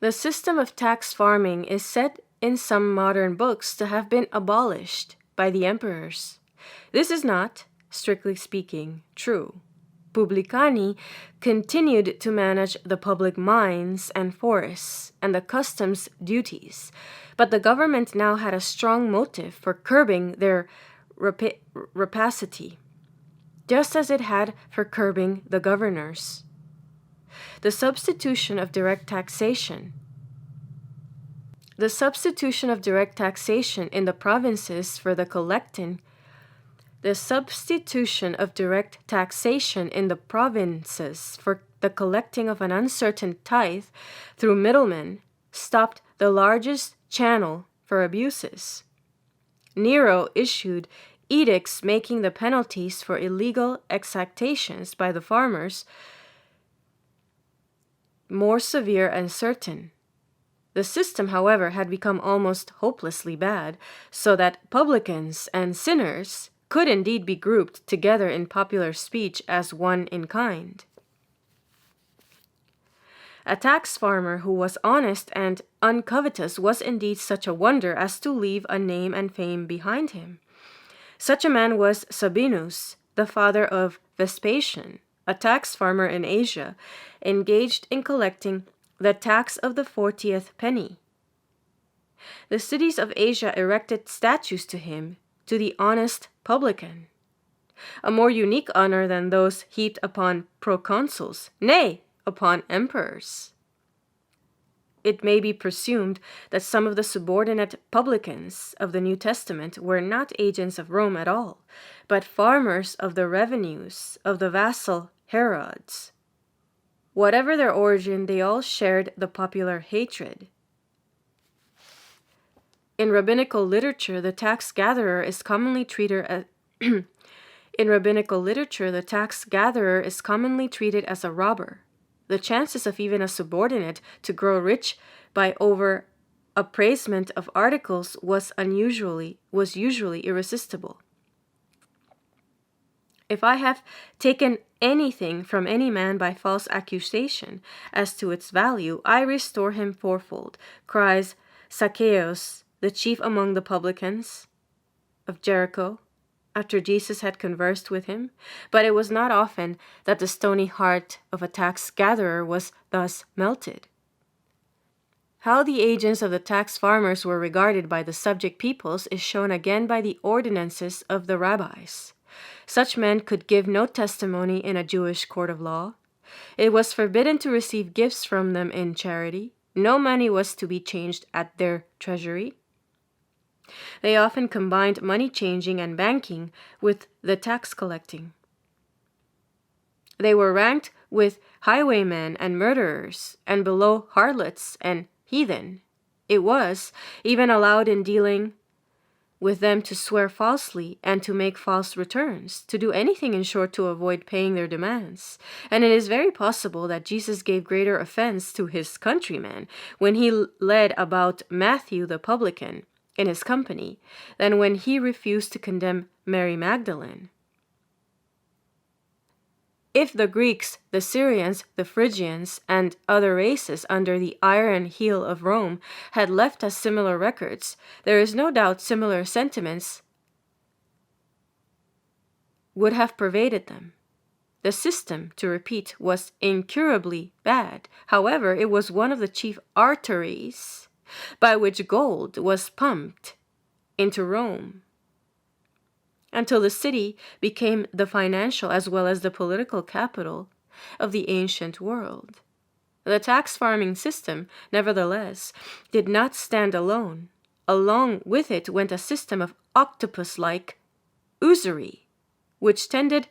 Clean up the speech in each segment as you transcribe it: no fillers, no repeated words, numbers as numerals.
The system of tax farming is said in some modern books to have been abolished by the emperors. This is not, strictly speaking, true. Publicani continued to manage the public mines and forests and the customs duties, but the government now had a strong motive for curbing their rapacity, just as it had for curbing the governors. The substitution of direct taxation. The substitution of direct taxation in the provinces for the collecting The substitution of direct taxation in the provinces for the collecting of an uncertain tithe through middlemen stopped the largest channel for abuses. Nero issued edicts making the penalties for illegal exactions by the farmers more severe and certain. The system, however, had become almost hopelessly bad, so that publicans and sinners could indeed be grouped together in popular speech as one in kind. A tax farmer who was honest and uncovetous was indeed such a wonder as to leave a name and fame behind him. Such a man was Sabinus, the father of Vespasian, a tax farmer in Asia, engaged in collecting the tax of the 40th penny. The cities of Asia erected statues to him, to the honest publican, a more unique honor than those heaped upon proconsuls, nay, upon emperors. It may be presumed that some of the subordinate publicans of the New Testament were not agents of Rome at all, but farmers of the revenues of the vassal Herods. Whatever their origin, they all shared the popular hatred. In rabbinical literature, the tax gatherer is commonly treated as a robber. The chances of even a subordinate to grow rich by over appraisement of articles was usually irresistible. If I have taken anything from any man by false accusation as to its value, I restore him fourfold, cries Zacchaeus, the chief among the publicans of Jericho, after Jesus had conversed with him. But it was not often that the stony heart of a tax gatherer was thus melted. How the agents of the tax farmers were regarded by the subject peoples is shown again by the ordinances of the rabbis. Such men could give no testimony in a Jewish court of law. It was forbidden to receive gifts from them in charity. No money was to be changed at their treasury. They often combined money changing and banking with the tax collecting. They were ranked with highwaymen and murderers, and below harlots and heathen. It was even allowed in dealing with them to swear falsely and to make false returns, to do anything in short to avoid paying their demands. And it is very possible that Jesus gave greater offense to his countrymen when he led about Matthew the publican in his company than when he refused to condemn Mary Magdalene. If the Greeks, the Syrians, the Phrygians, and other races under the iron heel of Rome had left us similar records, there is no doubt similar sentiments would have pervaded them. The system, to repeat, was incurably bad. However, it was one of the chief arteries by which gold was pumped into Rome, until the city became the financial as well as the political capital of the ancient world. The tax farming system, nevertheless, did not stand alone. Along with it went a system of octopus-like usury, which tended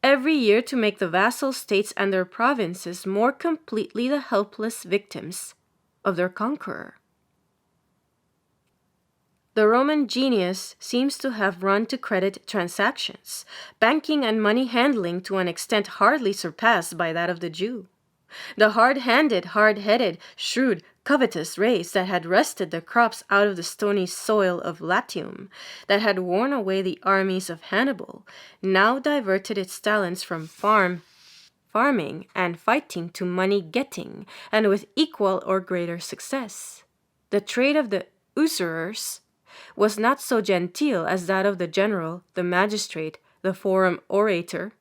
every year to make the vassal states and their provinces more completely the helpless victims of their conqueror. The Roman genius seems to have run to credit transactions, banking and money handling to an extent hardly surpassed by that of the Jew. The hard-handed, hard-headed, shrewd, covetous race that had wrested the crops out of the stony soil of Latium, that had worn away the armies of Hannibal, now diverted its talents from farm farming and fighting to money-getting, and with equal or greater success. The trade of the usurers was not so genteel as that of the general, the magistrate, the forum orator.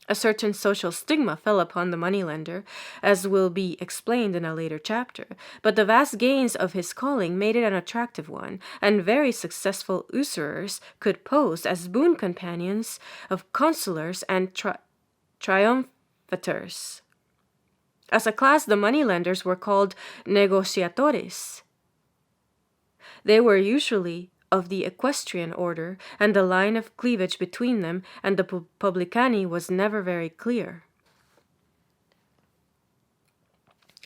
A certain social stigma fell upon the moneylender, as will be explained in a later chapter, but the vast gains of his calling made it an attractive one, and very successful usurers could pose as boon companions of consulars and triumphators. As a class, the moneylenders were called negociatores. They were usually of the equestrian order, and the line of cleavage between them and the publicani was never very clear.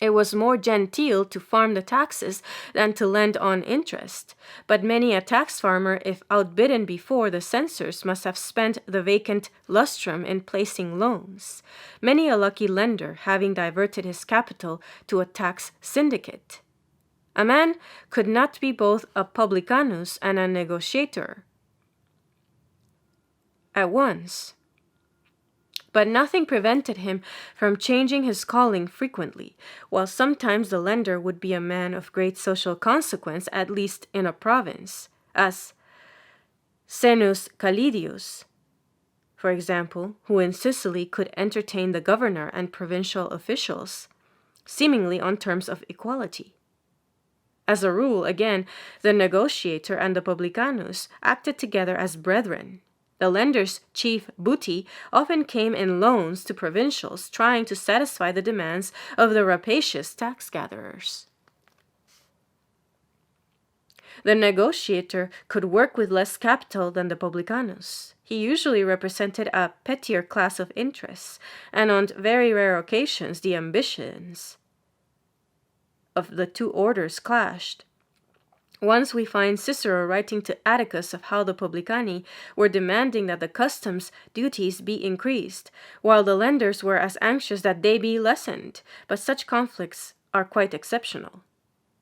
It was more genteel to farm the taxes than to lend on interest, but many a tax farmer, if outbidden before the censors, must have spent the vacant lustrum in placing loans, many a lucky lender having diverted his capital to a tax syndicate. A man could not be both a publicanus and a negotiator at once, but nothing prevented him from changing his calling frequently, while sometimes the lender would be a man of great social consequence, at least in a province, as Senus Calidius, for example, who in Sicily could entertain the governor and provincial officials, seemingly on terms of equality. As a rule, again, the negotiator and the publicanus acted together as brethren. The lender's chief booty often came in loans to provincials, trying to satisfy the demands of the rapacious tax-gatherers. The negotiator could work with less capital than the publicanus. He usually represented a pettier class of interests, and on very rare occasions the ambitions of the two orders clashed. Once we find Cicero writing to Atticus of how the publicani were demanding that the customs duties be increased, while the lenders were as anxious that they be lessened, but such conflicts are quite exceptional.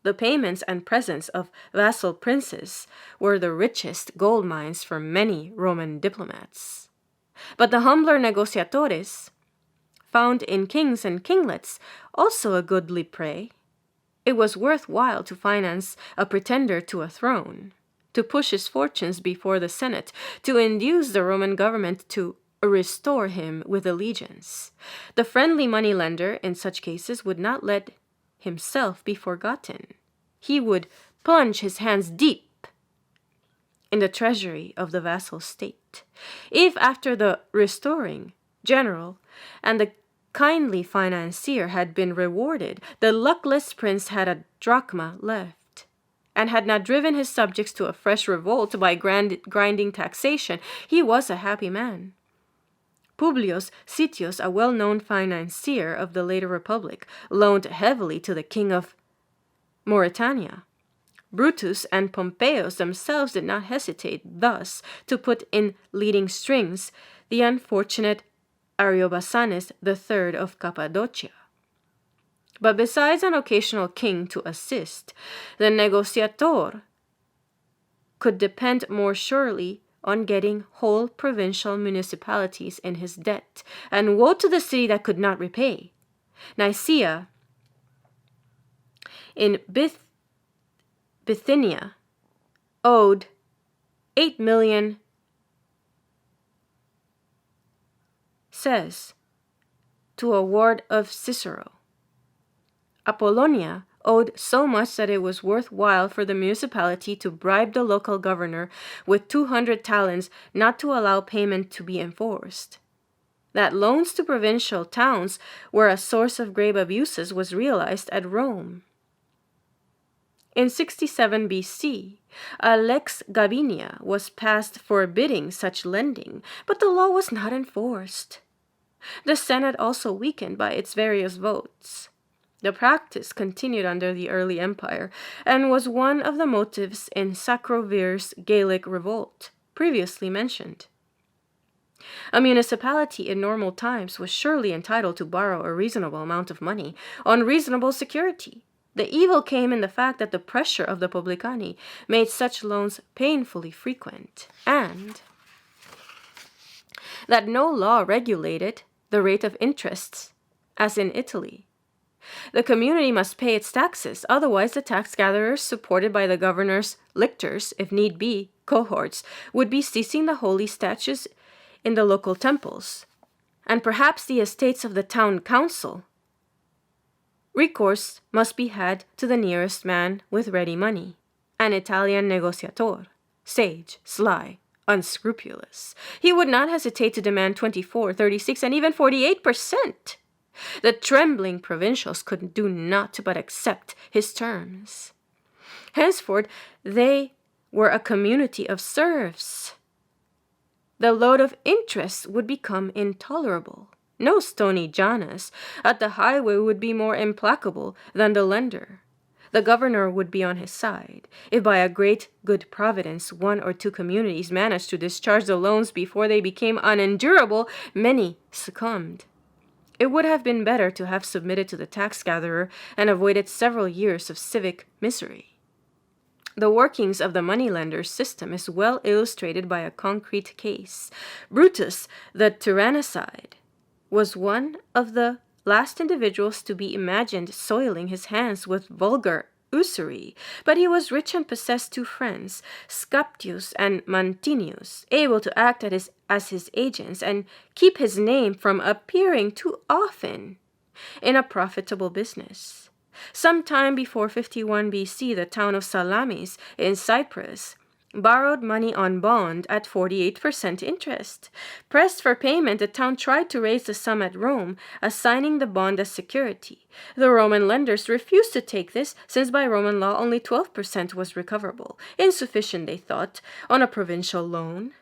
The payments and presents of vassal princes were the richest gold mines for many Roman diplomats. But the humbler negociatores found in kings and kinglets also a goodly prey. It was worthwhile to finance a pretender to a throne, to push his fortunes before the Senate, to induce the Roman government to restore him with allegiance. The friendly moneylender in such cases would not let himself be forgotten. He would plunge his hands deep in the treasury of the vassal state. If after the restoring general and the kindly financier had been rewarded, the luckless prince had a drachma left, and had not driven his subjects to a fresh revolt by grinding taxation, he was a happy man. Publius Sitius, a well-known financier of the later republic, loaned heavily to the king of Mauritania. Brutus and Pompeius themselves did not hesitate thus to put in leading strings the unfortunate Ariobasanes III of Cappadocia. But besides an occasional king to assist, the negociator could depend more surely on getting whole provincial municipalities in his debt, and woe to the city that could not repay. Nicaea in Bithynia owed 8 million says to a ward of Cicero. Apollonia owed so much that it was worthwhile for the municipality to bribe the local governor with 200 talents not to allow payment to be enforced. That loans to provincial towns were a source of grave abuses was realized at Rome. In 67 BC, a lex Gabinia was passed forbidding such lending, but the law was not enforced. The Senate also weakened by its various votes. The practice continued under the early empire, and was one of the motives in Sacrovir's Gallic revolt, previously mentioned. A municipality in normal times was surely entitled to borrow a reasonable amount of money on reasonable security. The evil came in the fact that the pressure of the publicani made such loans painfully frequent, and that no law regulated the rate of interest, as in Italy. The community must pay its taxes, otherwise the tax gatherers, supported by the governor's lictors, if need be, cohorts, would be seizing the holy statues in the local temples, and perhaps the estates of the town council. Recourse must be had to the nearest man with ready money, an Italian negociator, sage, sly, unscrupulous. He would not hesitate to demand 24, 36, and even 48%. The trembling provincials could do naught but accept his terms. Henceforth, they were a community of serfs. The load of interest would become intolerable. No stony Janus at the highway would be more implacable than the lender. The governor would be on his side. If by a great good providence 1 or 2 communities managed to discharge the loans before they became unendurable, many succumbed. It would have been better to have submitted to the tax gatherer and avoided several years of civic misery. The workings of the moneylender's system is well illustrated by a concrete case. Brutus, the tyrannicide, was one of the last individuals to be imagined soiling his hands with vulgar usury, but he was rich and possessed 2 friends, Scaptius and Mantinius, able to act as his agents and keep his name from appearing too often in a profitable business. Some time before 51 BC, the town of Salamis in Cyprus borrowed money on bond at 48% interest. Pressed for payment, the town tried to raise the sum at Rome, assigning the bond as security. The Roman lenders refused to take this, since by Roman law only 12% was recoverable, insufficient, they thought, on a provincial loan.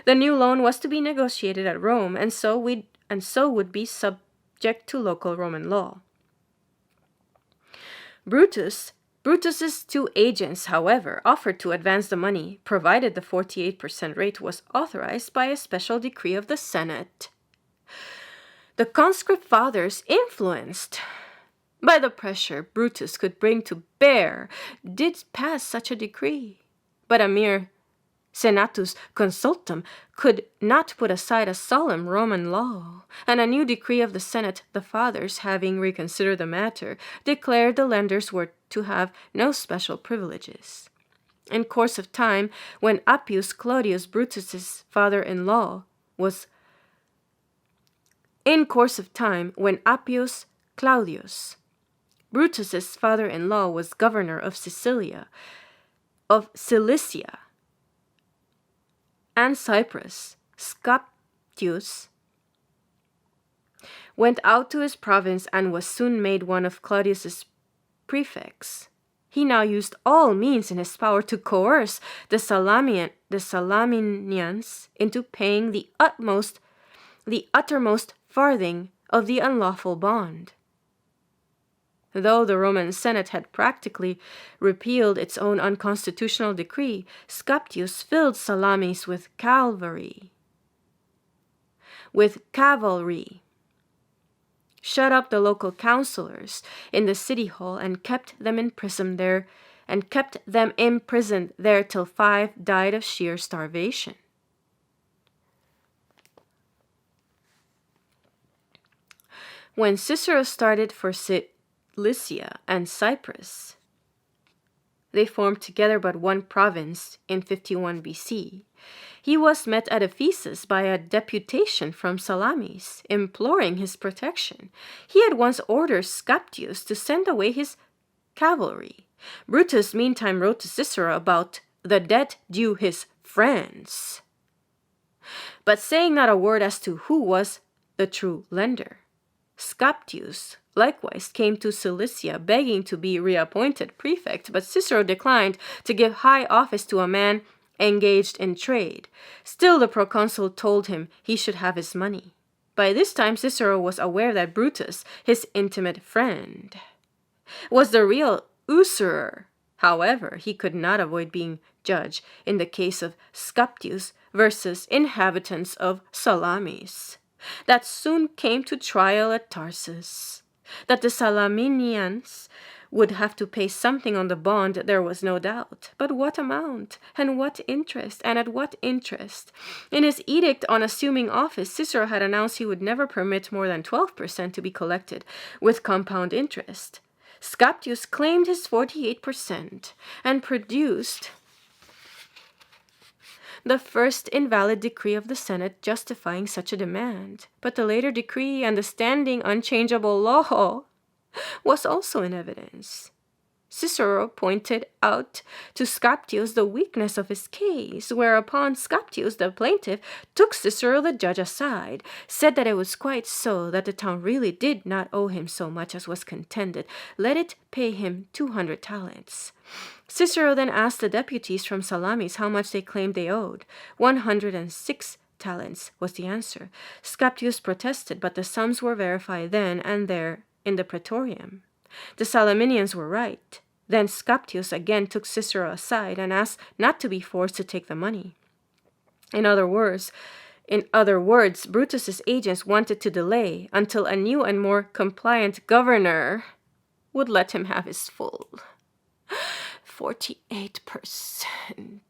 The new loan was to be negotiated at Rome, and so would be subject to local Roman law. Brutus's 2 agents, however, offered to advance the money, provided the 48% rate was authorized by a special decree of the Senate. The conscript fathers, influenced by the pressure Brutus could bring to bear, did pass such a decree, but a mere senatus consultum could not put aside a solemn Roman law, and a new decree of the Senate, the fathers, having reconsidered the matter, declared the lenders were to have no special privileges. In course of time, when Appius Claudius Brutus's father-in-law was governor of Cilicia and Cyprus, Scaptius went out to his province and was soon made one of Claudius's prefects. He now used all means in his power to coerce the Salaminians into paying the uttermost farthing of the unlawful bond. Though the Roman Senate had practically repealed its own unconstitutional decree, Scaptius filled Salamis with cavalry, shut up the local councillors in the city hall, and kept them imprisoned there till 5 died of sheer starvation. When Cicero started for Cilicia and Cyprus, they formed together but one province in 51 BC. He was met at Ephesus by a deputation from Salamis, imploring his protection. He at once ordered Scaptius to send away his cavalry. Brutus meantime wrote to Cicero about the debt due his friends, but saying not a word as to who was the true lender. Scaptius likewise came to Cilicia, begging to be reappointed prefect, but Cicero declined to give high office to a man engaged in trade. Still, the proconsul told him he should have his money. By this time, Cicero was aware that Brutus, his intimate friend, was the real usurer. However, he could not avoid being judge in the case of Scaptius versus inhabitants of Salamis. That soon came to trial at Tarsus. That the Salaminians would have to pay something on the bond, there was no doubt. But what amount? And what interest? And at what interest? In his edict on assuming office, Cicero had announced he would never permit more than 12% to be collected with compound interest. Scaptius claimed his 48% and produced the first invalid decree of the Senate justifying such a demand. But the later decree and the standing unchangeable law was also in evidence. Cicero pointed out to Scaptius the weakness of his case, whereupon Scaptius, the plaintiff, took Cicero the judge aside, said that it was quite so, that the town really did not owe him so much as was contended, let it pay him 200 talents. Cicero then asked the deputies from Salamis how much they claimed they owed. 106 talents was the answer. Scaptius protested, but the sums were verified then and there in the praetorium. The Salaminians were right. Then Scaptius again took Cicero aside and asked not to be forced to take the money. In other words, Brutus's agents wanted to delay until a new and more compliant governor would let him have his full 48%.